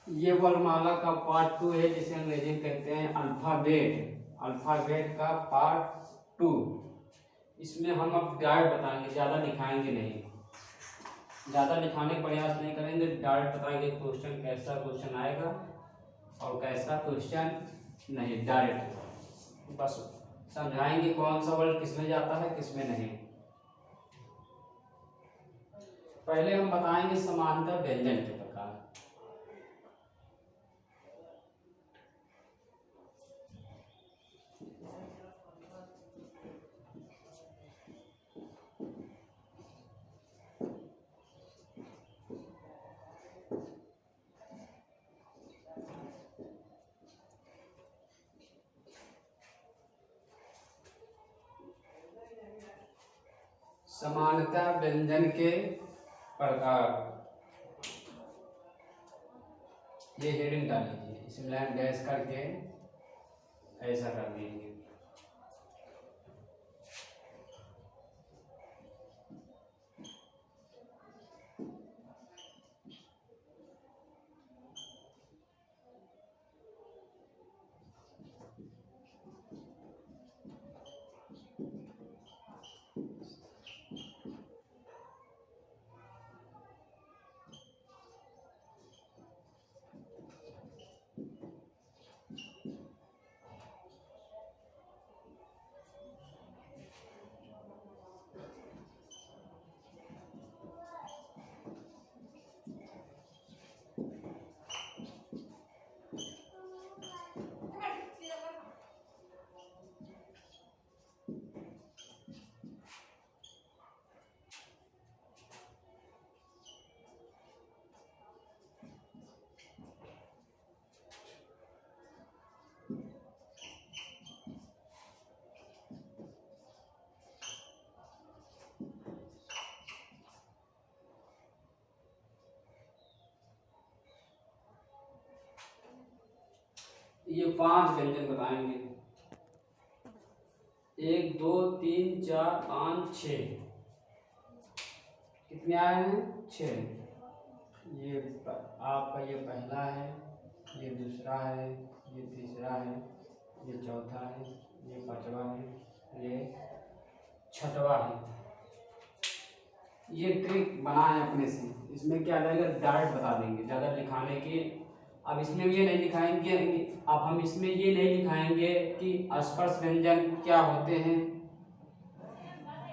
ये वर्णमाला का पार्ट 2 है, जिसे अंग्रेजी में कहते हैं अल्फाबेट। अल्फाबेट का पार्ट 2। इसमें हम अब डायरेक्ट बताएंगे, ज़्यादा लिखाएंगे नहीं, ज़्यादा लिखाने का प्रयास नहीं करेंगे, डायरेक्ट बताएंगे क्वेश्चन कैसा क्वेश्चन आएगा और कैसा क्वेश्चन नहीं। डायरेक्ट बस समझाएंगे कौन सा वर्ड किसमें जाता है किसमें नहीं। पहले हम बताएंगे समांतर व्यंजन के प्रकार। समानता व्यंजन के प्रकार, ये हेडिंग डाल लीजिए, इसमें लाइन डैश करके ऐसा कर दीजिए। ये 5 व्यंजन बताएंगे, 1 2 3 4 5 6। कितने आए हैं? 6। ये आपका ये पहला है, ये दूसरा है, ये तीसरा है, ये चौथा है, ये पांचवा है, ये छठवा है। ये ट्रिक बना है अपने से, इसमें क्या रहेगा डायरेक्ट बता देंगे, ज़्यादा लिखाने की। अब इसमें ये नहीं लिखाएंगे, अब हम इसमें ये नहीं लिखाएंगे कि स्पर्श व्यंजन क्या होते हैं,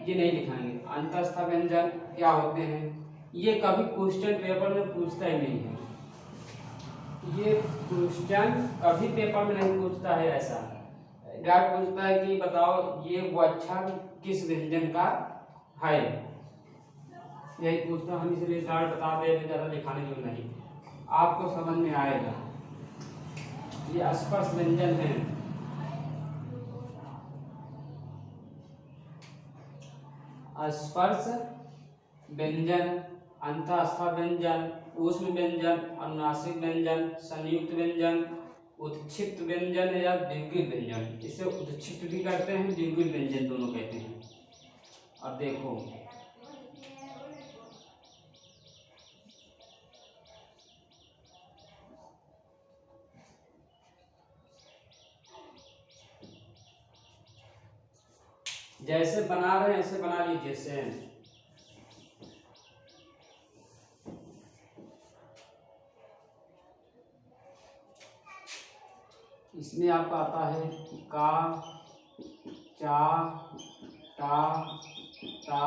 ये नहीं लिखाएंगे। अंतस्थ व्यंजन क्या होते हैं, ये कभी क्वेश्चन पेपर में पूछता ही नहीं है, ये क्वेश्चन कभी पेपर में नहीं पूछता है। ऐसा डायरेक्ट पूछता है कि बताओ ये अक्षर किस व्यंजन का है, यही पूछता। हम इसलिए डायरेक्ट बता दे रहे, ज़्यादा लिखाने की नहीं, आपको समझ में आएगा। ये स्पर्श व्यंजन है। स्पर्श व्यंजन, अंतःस्थ व्यंजन, ऊष्म व्यंजन, अनुनासिक व्यंजन, संयुक्त व्यंजन, उत्क्षिप्त व्यंजन या द्विगुण व्यंजन। इसे उत्क्षिप्त भी कहते हैं, द्विगुण व्यंजन दोनों कहते हैं। अब देखो जैसे बना रहे हैं ऐसे बना लीजिए सेम। इसमें आपका आता है का, चा, टा, ता,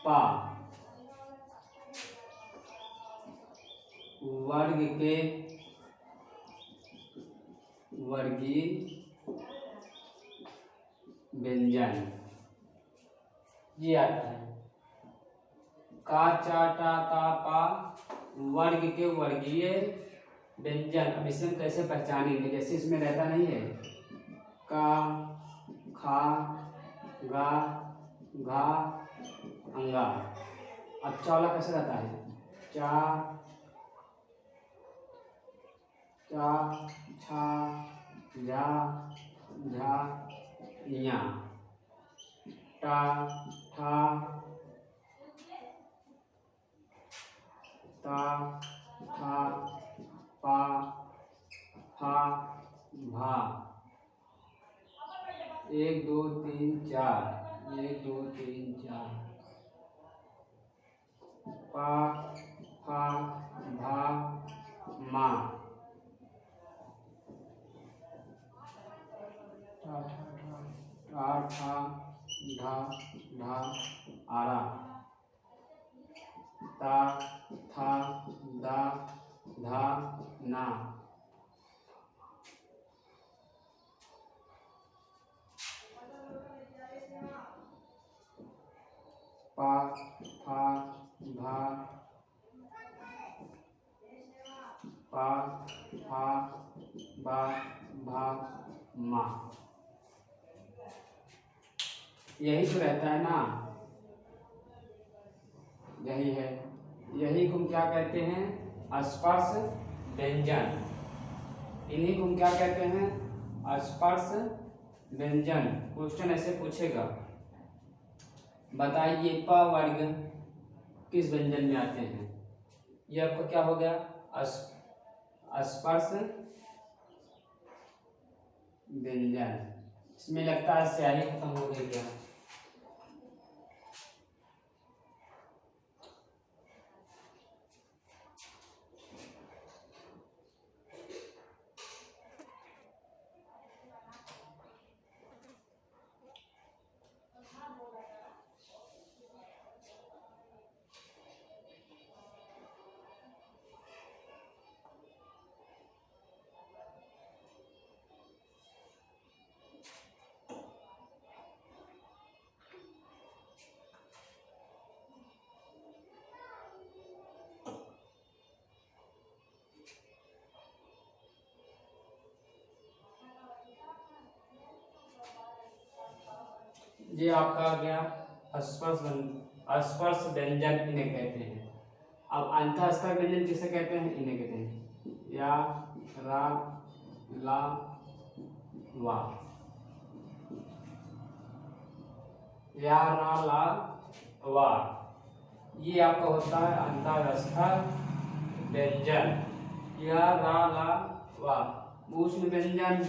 पा। वर्ग के वर्गीय व्यंजन ये आता है। का, चा, टा, ता, पा वर्ग के वर्गीय व्यंजन। अब इसे हम कैसे पहचानेंगे, जैसे इसमें रहता नहीं है का, खा, गा, घा, अंगा। अच्छा वाला कैसे रहता है चा, चा, छा, झा, झा, ञा, टा, ठा, ता, था, पा फा भा 1 2 3 4 1 2 3 4 पा फा भा मा ठा ठा ढा ढा आरा ता था दा धा ना पा फा भा पा फा बा भा मा। यही तो रहता है ना, यही है, यही को हम क्या कहते हैं, स्पर्श व्यंजन। इन्हीं को हम क्या कहते हैं, स्पर्श व्यंजन। क्वेश्चन ऐसे पूछेगा, बताइए प वर्ग किस व्यंजन में आते हैं। ये आपका क्या हो गया, स्पर्श व्यंजन। इसमें लगता है स्याही खत्म हो गई क्या। ये आपका आ गया स्पर्श व्यंजन, इन्हें कहते हैं। अब अंतःस्पर व्यंजन किसे कहते हैं, इन्हें कहते हैं या रा ला वा, या रा ला वा। ये आपका होता है अंतःस्पर व्यंजन, या रा ला वा। ऊष्म व्यंजन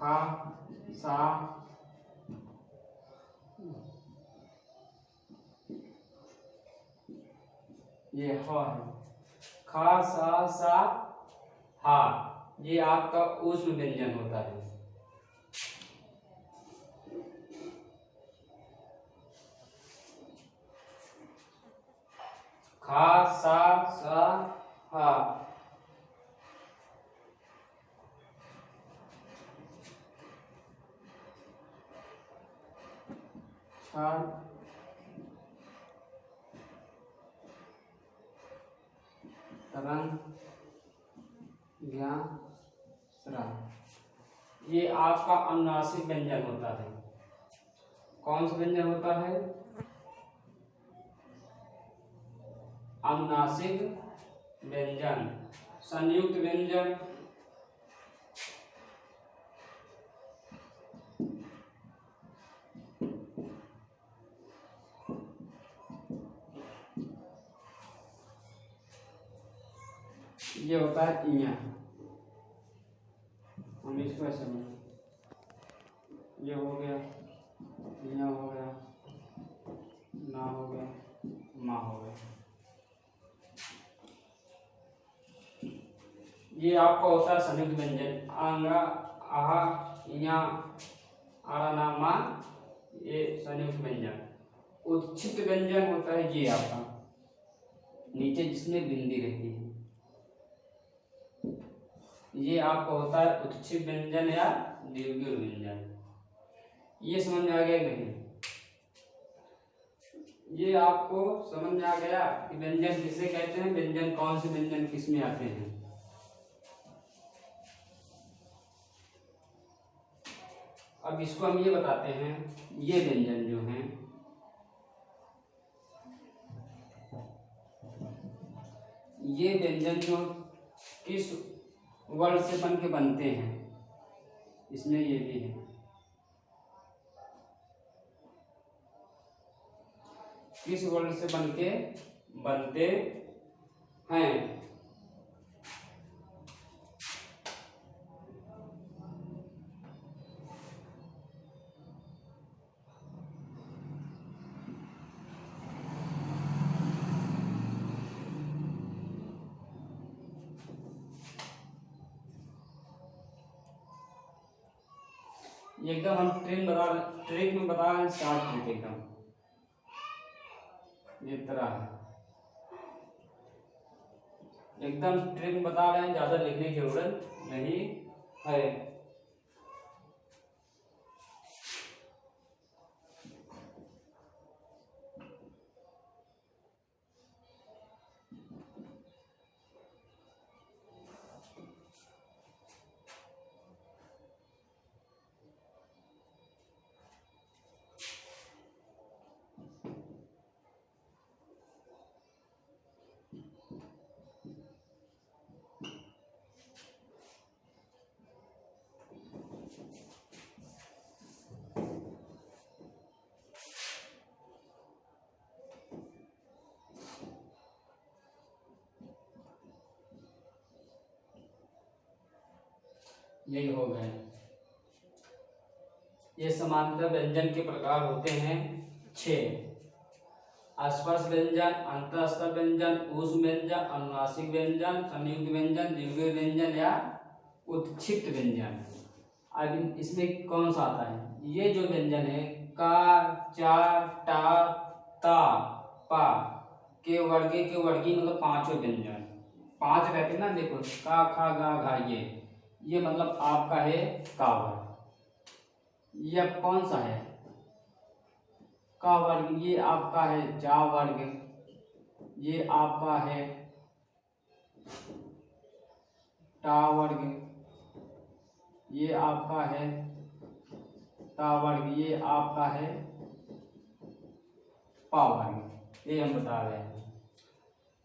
खा सा ये ह है, खा सा हा, ये आपका ऊष्म व्यंजन होता है। खा सा हा, छा तरंग ज्ञा स्रा, ये आपका अनुनासिक व्यंजन होता है। कौन सा व्यंजन होता है, अनुनासिक व्यंजन। संयुक्त व्यंजन ये होता है इया, हम इसको ऐसे बोलें, ये हो गया, इया हो गया, ना हो गया, मा हो गया। ये आपका होता है संयुक्त व्यंजन, आंगा आहा इया आरा ना मा, ये संयुक्त व्यंजन। उच्छिष्ट व्यंजन होता है ये आपका, नीचे जिसमें बिंदी रहती है, ये आपका होता है उत्क्षिप्त व्यंजन या दीर्घ व्यंजन। ये समझ में आ गया नहीं, ये आपको समझ में आ गया कि व्यंजन किसे कहते हैं, व्यंजन कौन से व्यंजन किस में आते हैं। अब इसको हम ये बताते हैं, ये व्यंजन जो हैं, ये व्यंजन जो किस वर्ण से बन के बनते हैं, इसमें ये भी है, किस वर्ण से बन के बनते हैं। ये एकदम हम ट्रिक में बता रहे हैं, शॉर्ट ट्रिक एकदम ये तरह है, एकदम ट्रिक में बता रहे हैं, ज्यादा लिखने की जरूरत नहीं है। यही हो गए। ये समांतर व्यंजन के प्रकार होते हैं 6: स्पर्श व्यंजन, अंतःस्थ व्यंजन, ऊष्म व्यंजन, अनुनासिक व्यंजन, संयुक्त व्यंजन, द्विगुण व्यंजन या उत्क्षिप्त व्यंजन। अब इसमें कौन सा आता है? ये जो व्यंजन है का, चा, टा, ता, पा के वर्गे के वर्गी मतलब पांचों व्यंजन, 5 रहते हैं ना, देखो का, खा, गा, घा, ये मतलब आपका है का वर्ग। यह कौन सा है? का वर्ग। ये आपका है जा वर्ग, ये आपका है टा वर्ग, ये आपका है ता वर्ग, ये आपका है पा वर्ग। ये हम बता रहे हैं।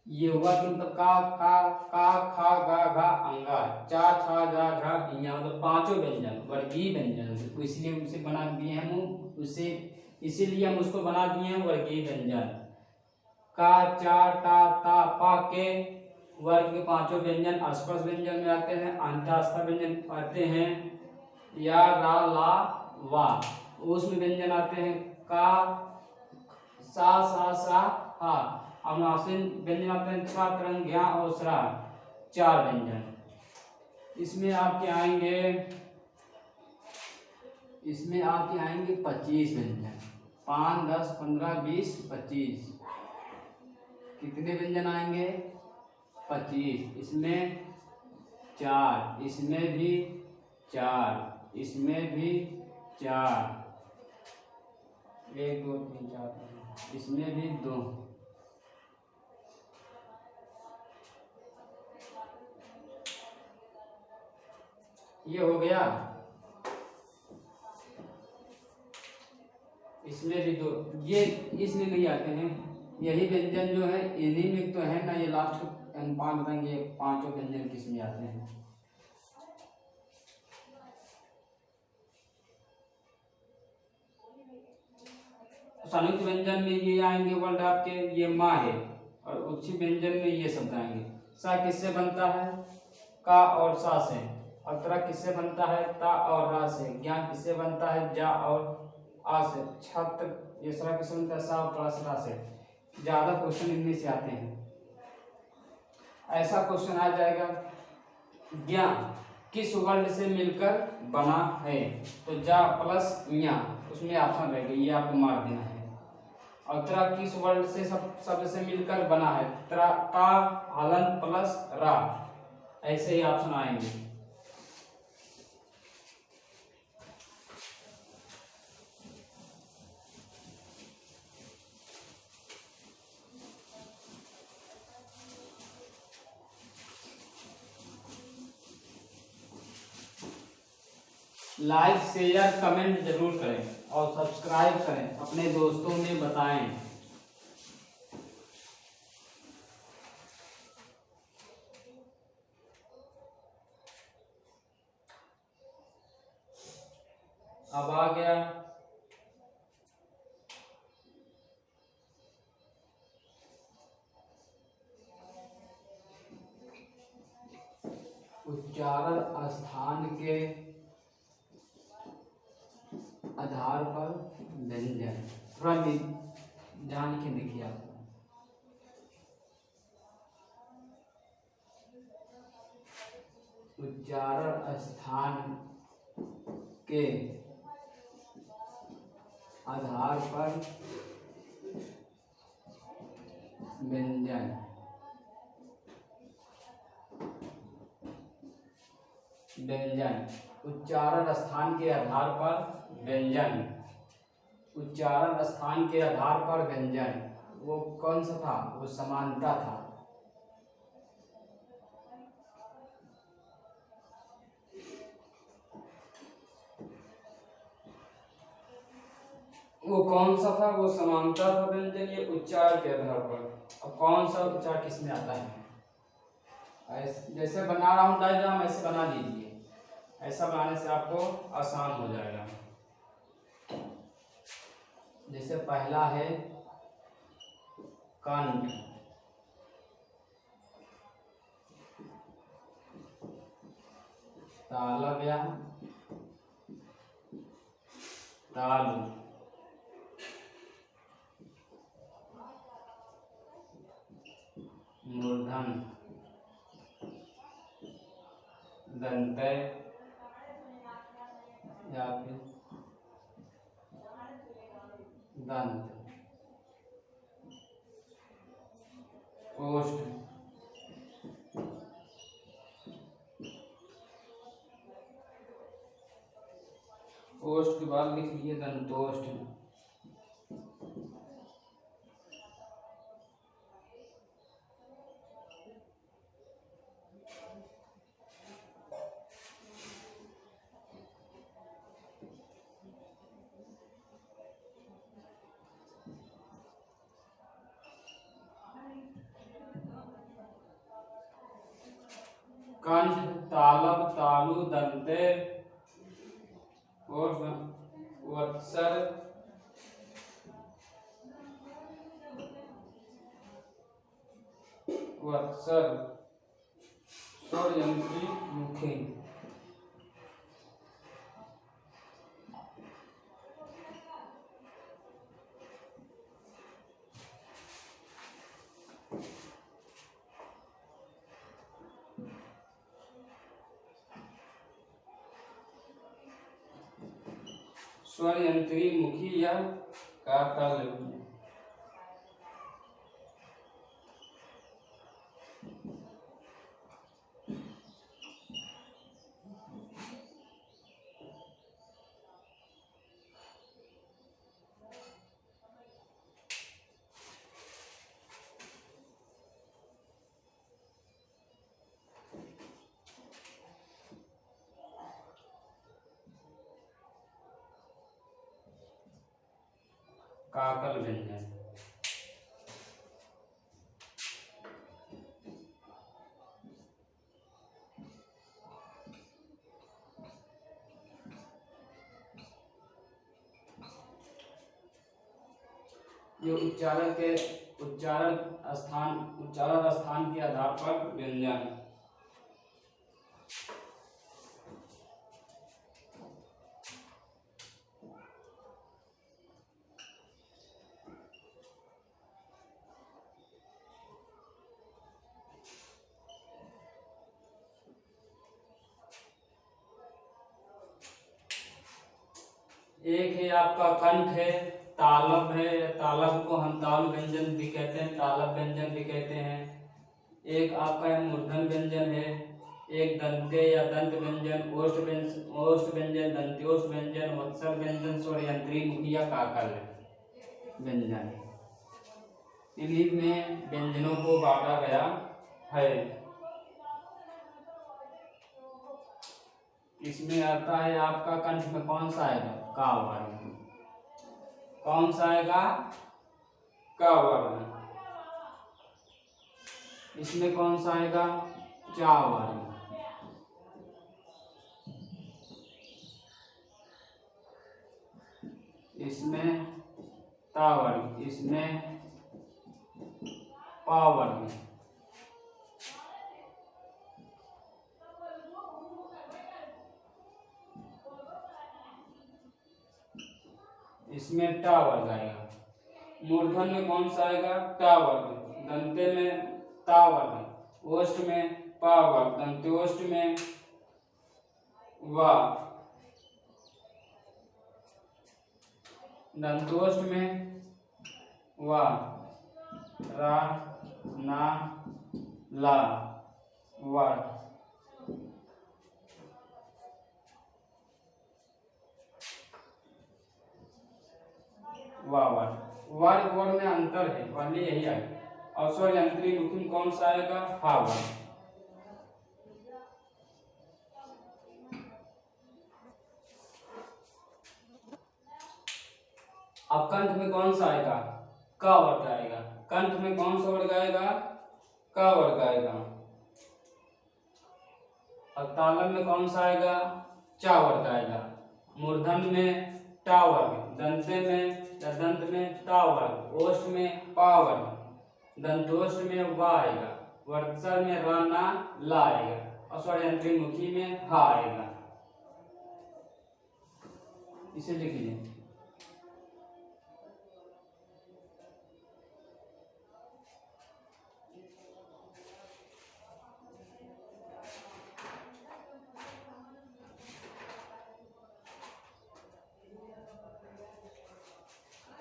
ये हुआ कि मतलब का खा गा घा अंगा, चा छा जा झा इया, मतलब पांचों व्यंजन वर्गीय व्यंजन, तो इसलिए उसे बना दिए हम उसे, इसीलिए हम उसको बना दिए हैं वर्गीय व्यंजन। का, चा, टा, ता, पा के वर्ग के पांचों व्यंजन स्पर्श व्यंजन में आते हैं, अंतःस्थ व्यंजन आते हैं या, रा, ला, वा। ऊष्म व्यंजन आते हैं का, सा, हा। अनुनासिक व्यंजन आते हैं छ, त्रंग, ज्ञा और स्रा, 4 व्यंजन। इसमें आपके आएंगे 25 व्यंजन। 5, 10, 15, 20, 25। कितने व्यंजन आएंगे? 25। इसमें 4, इसमें भी 4, इसमें भी 4, 1 2 3 4, इसमें भी 2। ये हो गया। इसमें भी 2, ये इसमें नहीं आते हैं। यही व्यंजन जो है इन्हीं में तो है ना, ये लास्ट 5 बताएंगे, पांचों व्यंजन किसमें आते हैं। संयुक्त व्यंजन में ये आएंगे वर्ड आपके, ये माँ है, और उत्क्षिप्त व्यंजन में ये शब्द आएंगे। सा किससे बनता है? का और सा से। अतरा किससे बनता है? ता और रा से। ज्ञा किससे बनता है? जा और आ से। छत्र ये सरा किससे बनता है? सा प्लस रा से। ज्यादा क्वेश्चन इनमें से आते हैं। ऐसा क्वेश्चन आ जाएगा, ज्ञा किस वर्ण से मिलकर बना है? तो जा प्लस ज्ञा, उसमें ऑप्शन रहेगा, ये आपको मार देना है। और त्रा किस वर्ण से शब्द से मिलकर बना है? त्रा, ता, हलन प्लस रा, ऐसे ही ऑप्शन आएंगे। लाइक शेयर कमेंट जरूर करें और सब्सक्राइब करें, अपने दोस्तों में बताएं। अब आ गया उच्चारण स्थान के आधार पर व्यंजन। थोड़ा ध्यान लिखे, देखिए आप, उच्चारण स्थान के आधार पर व्यंजन। व्यंजन उच्चारण स्थान के आधार पर व्यंजन। उच्चारण स्थान के आधार पर व्यंजन वो कौन सा था? वो समानता था। वो कौन सा था? वो समानता था व्यंजन, ये उच्चारण के आधार पर। अब कौन सा उच्चारण किस में आता है? जैसे बना रहा हूँ डायग्राम, ऐसे बना लीजिए। ऐसा बनाने से आपको आसान हो जाएगा। जैसे पहला है कंठ, तालव्य, तालु, मूर्धन, दंतय या फिर दंत, ओष्ठ, ओष्ठ के बाद लिख लिए दंतोष्ठ। कंठ, तालव, तालु, दंते, वत्सर, वत्सर, षड्यंत्री, मुखी। षड्यंत्री, मुखी या काकल। काकल व्यंजन। ये उच्चारण स्थान के आधार पर व्यंजन। एक है आपका कंठ है, तालव है, तालव को हम ताल व्यंजन भी कहते हैं, तालव व्यंजन भी कहते हैं। एक आपका मूर्धन व्यंजन है, एक दंते या दंत व्यंजन, ओष्ठ व्यंजन, दंत्योष्ठ व्यंजन, वत्सर व्यंजन, षड्यंत्री, मुखी या काकल व्यंजन। इन्हीं में व्यंजनों को बांटा गया है। इसमें आता है आपका कंठ में कौन सा आएगा? का वर्ण। कौन सा आएगा? का वर्ण। इसमें कौन सा आएगा? चा वर्ण। इसमें ता वर्ण, इसमें पा वर्ण। इसमें टा वर्ग आएगा। मूर्धन में कौन सा आएगा? टा वर्ग। दंते में ता वर्ग, ओष्ठ में पा वर्ग, दंत्योष्ठ में वा। दंतोष्ठ में वा, रा, ना, ला, वर। वावर। वर्ग वर्ग में अंतर है, पहले यही आएगा। और स्वर यंत्री मुखी में कौन सा आएगा? हा वर्ग। अब कंठ में कौन सा आएगा? क वर्ग आएगा। कंठ में कौन सा वर्ग आएगा? क वर्ग आएगा। अब तालम में कौन सा आएगा? चा वर्ग आएगा। मूर्धन में टा वर्ग, दंते में या दंत में ता वर्ग, ओष्ठ में पा वर्ग, दंतोष्ठ में वा आएगा, वर्तसर में र ना ला आएगा, और स्वर यंत्री मुखी में हा आएगा। इसे लिख लीजिए।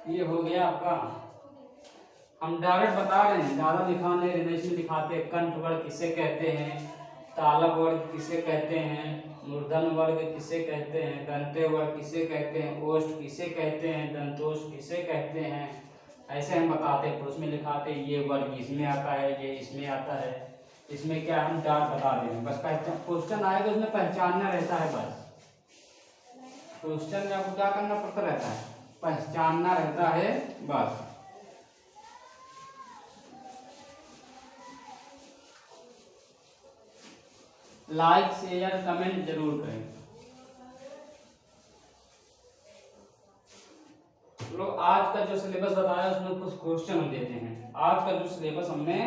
ये हो गया आपका। हम डायरेक्ट बता रहे हैं, ज्यादा दिखाने रिलेशन दिखाते हैं। कंठ वर्ग किसे कहते हैं, तालव वर्ग किसे कहते हैं, मूर्धन वर्ग किसे कहते हैं, दंते वर्ग किसे कहते हैं, ओष्ठ किसे कहते हैं, दंतोष्ठ किसे कहते हैं, ऐसे हम बताते हैं। उसमें लिखाते हैं ये वर्ग इसमें आता है, ये इसमें आता है। इसमें क्या हम डायरेक्ट बता रहे हैं, बस पहचान क्वेश्चन आएगा उसमें पहचानना रहता है। बस क्वेश्चन में आपको क्या करना पड़ता रहता है? पहचानना रहता है बस। लाइक शेयर कमेंट जरूर करें। लोग आज का जो सिलेबस बताया उसमें कुछ क्वेश्चन हम देते हैं। आज का जो सिलेबस हमने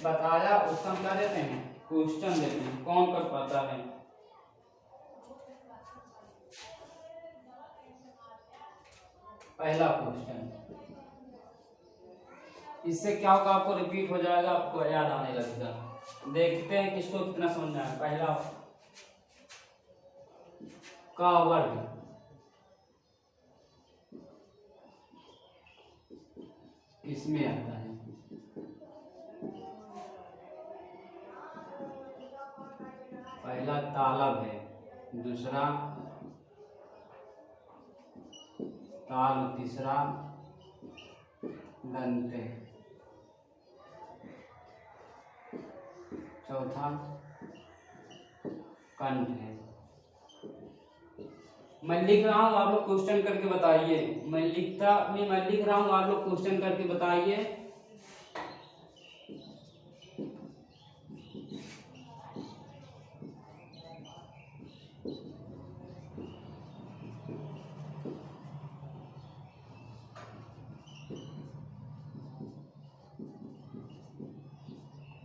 बताया उसका हम क्या देते हैं? क्वेश्चन देते हैं। कौन कर पाता है? पहला क्वेश्चन, इससे क्या होगा? आपको रिपीट हो जाएगा, आपको याद आने लगेगा। देखते हैं किसको कितना समझ में आया। पहला का वर्ग किसमें आता है? पहला तालब है, दूसरा ताल, तीसरा दंत है, चौथा कंठ है। मैं लिख रहा हूं, आप लोग क्वेश्चन करके बताइए। मैं लिख रहा हूं, आप लोग क्वेश्चन करके बताइए।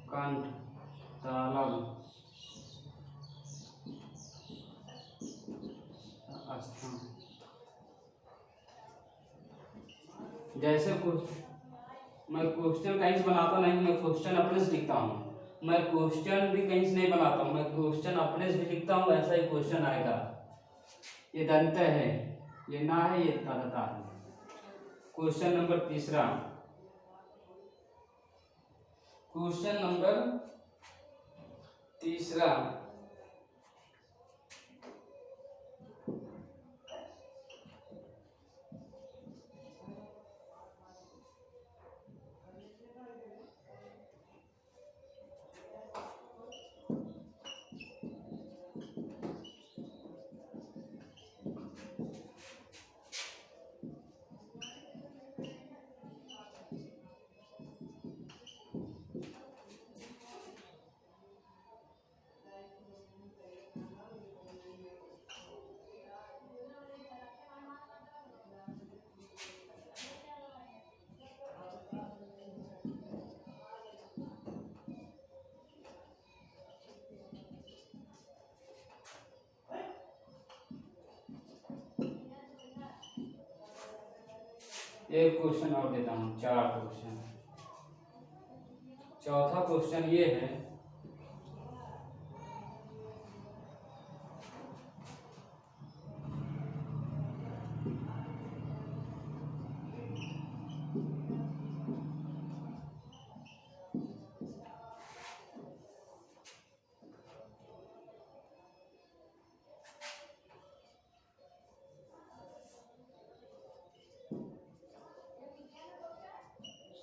कंठ, तालव, अस्थान। जैसे मैं क्वेश्चन कहीं से बनाता नहीं, मैं क्वेश्चन अपने से लिखता हूँ। मैं क्वेश्चन भी कहीं से नहीं बनाता हूँ, मैं क्वेश्चन अपने से भी लिखता हूँ। ऐसा ही क्वेश्चन आएगा। ये दंत है, ये ना है, ये ताता है। क्वेश्चन नंबर तीसरा, क्वेश्चन नंबर तीसरा, एक क्वेश्चन और देता हूँ, 4 क्वेश्चन। चौथा क्वेश्चन ये है,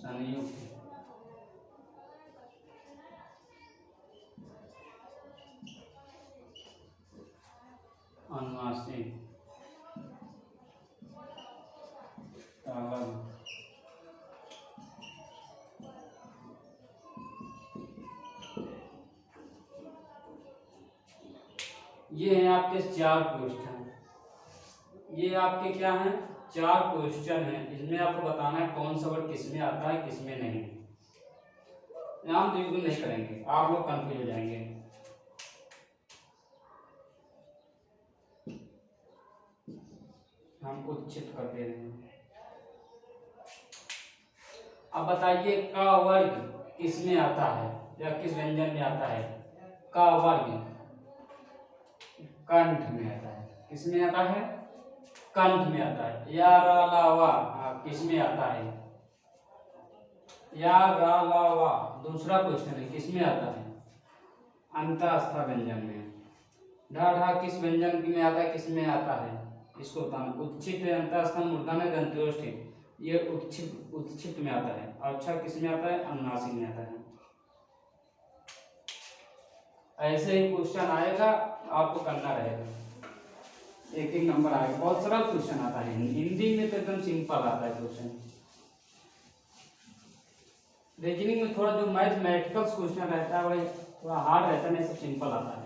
संयुक्त, अनुनासिक, तालब, ये हैं आपके 4 क्वेश्चन। ये आपके क्या हैं, 4 क्वेश्चन हैं। इसमें आपको बताना है कौन सा वर्ड किस में आता है किस में नहीं। हम बिल्कुल नहीं करेंगे, आप लोग कंफ्यूज हो जाएंगे। हम उच्चित कर दे रहे हैं। अब बताइए का वर्ग किस में आता है या किस व्यंजन में आता है। का वर्ग कंठ में आता है। किस में आता है, कंठ में आता है। या रा ला वा किस में आता है, या रा ला वा दूसरा क्वेश्चन है किस में आता है, अंतःस्थ व्यंजन में। ढा ढा किस व्यंजन में आता है किस में आता है, इसको बताना। उच्छिष्ट अंतःस्थ मूर्धन्य दंत्योष्ठित, ये उच्छिष्ट में आता है। अच्छा किस में आता है, अनुनासिक में आता है। ऐसे ही क्वेश्चन आएगा, आपको करना रहेगा, एक एक नंबर आएगा। बहुत सरल क्वेश्चन आता है। हिंदी में तो एकदम सिंपल आता है क्वेश्चन। रीजनिंग में थोड़ा जो मैथमेटिकल क्वेश्चन रहता है वही थोड़ा हार्ड रहता है, नहीं सब सिंपल आता है।